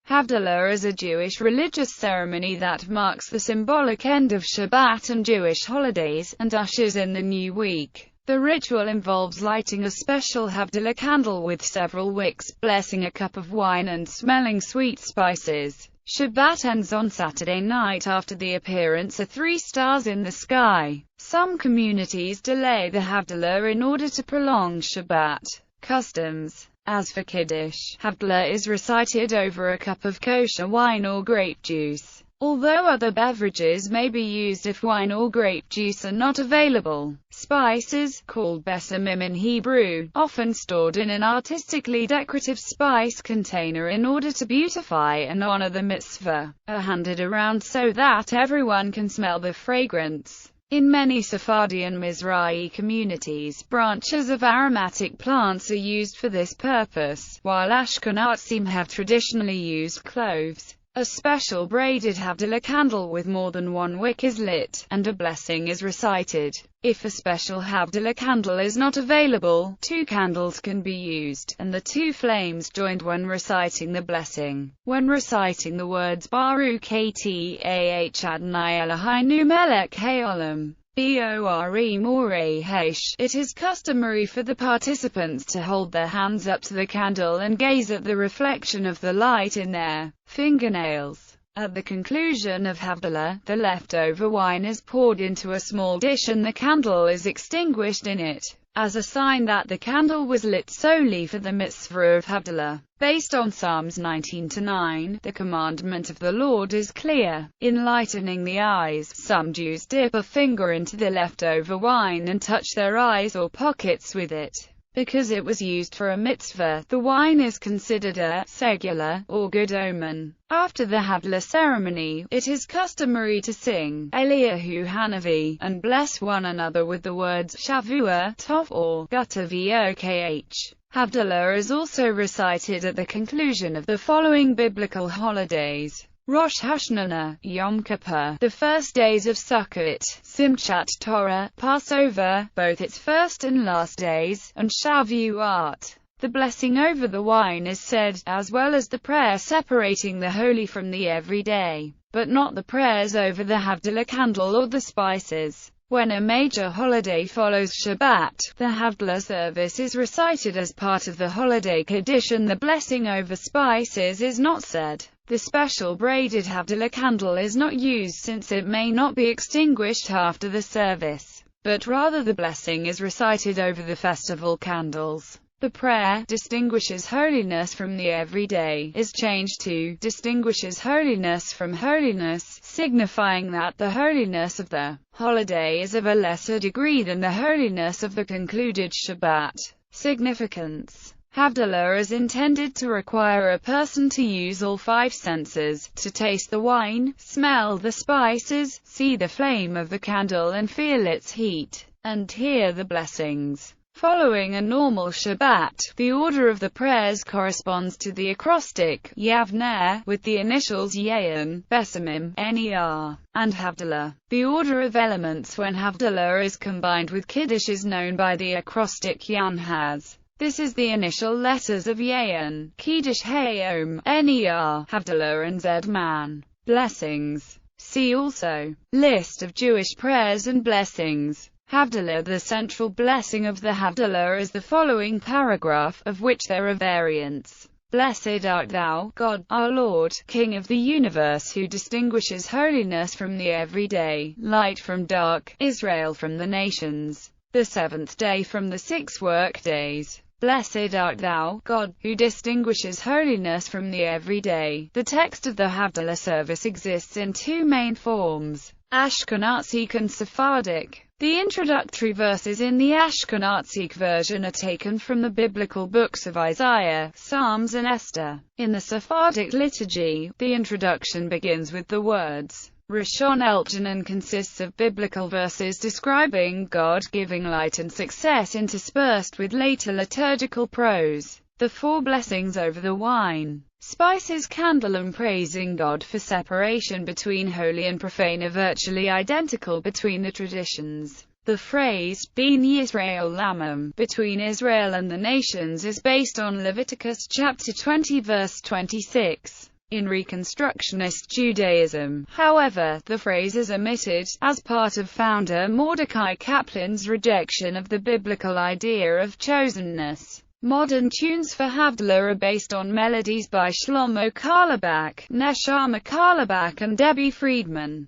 Havdalah is a Jewish religious ceremony that marks the symbolic end of Shabbat and Jewish holidays, and ushers in the new week. The ritual involves lighting a special Havdalah candle with several wicks, blessing a cup of wine and smelling sweet spices. Shabbat ends on Saturday night after the appearance of 3 stars in the sky. Some communities delay the Havdalah in order to prolong Shabbat. Customs. As for Kiddush, Havdalah is recited over a cup of kosher wine or grape juice, although other beverages may be used if wine or grape juice are not available. Spices, called besamim in Hebrew, often stored in an artistically decorative spice container in order to beautify and honor the mitzvah, are handed around so that everyone can smell the fragrance. In many Sephardi and Mizrahi communities, branches of aromatic plants are used for this purpose, while Ashkenazim have traditionally used cloves. A special braided Havdalah candle with more than one wick is lit, and a blessing is recited. If a special Havdalah candle is not available, 2 candles can be used, and the 2 flames joined when reciting the blessing. When reciting the words Baruch Atah Adonai Eloheinu melech haolam, Bore Moreh Hesh, it is customary for the participants to hold their hands up to the candle and gaze at the reflection of the light in their fingernails. At the conclusion of Havdalah, the leftover wine is poured into a small dish and the candle is extinguished in it, as a sign that the candle was lit solely for the mitzvah of Havdalah. Based on Psalms 19-9, the commandment of the Lord is clear. In lightening the eyes, some Jews dip a finger into the leftover wine and touch their eyes or pockets with it. Because it was used for a mitzvah, the wine is considered a segula, or good omen. After the Havdalah ceremony, it is customary to sing Eliyahu Hanavi, and bless one another with the words Shavua Tov or Gutta Vokh. Havdalah is also recited at the conclusion of the following biblical holidays: Rosh Hashanah, Yom Kippur, the first days of Sukkot, Simchat Torah, Passover, both its first and last days, and Shavuot. The blessing over the wine is said, as well as the prayer separating the holy from the everyday, but not the prayers over the Havdalah candle or the spices. When a major holiday follows Shabbat, the Havdalah service is recited as part of the holiday Kiddush and the blessing over spices is not said. The special braided Havdalah candle is not used since it may not be extinguished after the service, but rather the blessing is recited over the festival candles. The prayer, distinguishes holiness from the everyday, is changed to, distinguishes holiness from holiness, signifying that the holiness of the holiday is of a lesser degree than the holiness of the concluded Shabbat. Significance. Havdalah is intended to require a person to use all 5 senses, to taste the wine, smell the spices, see the flame of the candle and feel its heat, and hear the blessings. Following a normal Shabbat, the order of the prayers corresponds to the acrostic, Yavneh, with the initials Yayin, Besamim, Ner, and Havdalah. The order of elements when Havdalah is combined with Kiddush is known by the acrostic Yanhaz. This is the initial letters of Yayin, Kiddush Hayom, Ner, Havdalah and Zedman. Blessings. See also, List of Jewish prayers and blessings. Havdalah. The central blessing of the Havdalah is the following paragraph, of which there are variants. Blessed art thou, God, our Lord, King of the universe, who distinguishes holiness from the everyday, light from dark, Israel from the nations, the 7th day from the 6 work days. Blessed art thou, God, who distinguishes holiness from the everyday. The text of the Havdalah service exists in 2 main forms, Ashkenazic and Sephardic. The introductory verses in the Ashkenazic version are taken from the biblical books of Isaiah, Psalms and Esther. In the Sephardic liturgy, the introduction begins with the words, Rishon Elpjan, and consists of biblical verses describing God giving light and success interspersed with later liturgical prose. The 4 blessings over the wine, spices, candle and praising God for separation between holy and profane are virtually identical between the traditions. The phrase, Ben Yisrael Lamam, between Israel and the nations, is based on Leviticus chapter 20 verse 26. In Reconstructionist Judaism, however, the phrase is omitted, as part of founder Mordecai Kaplan's rejection of the biblical idea of chosenness. Modern tunes for Havdalah are based on melodies by Shlomo Carlebach, Neshama Carlebach and Debbie Friedman.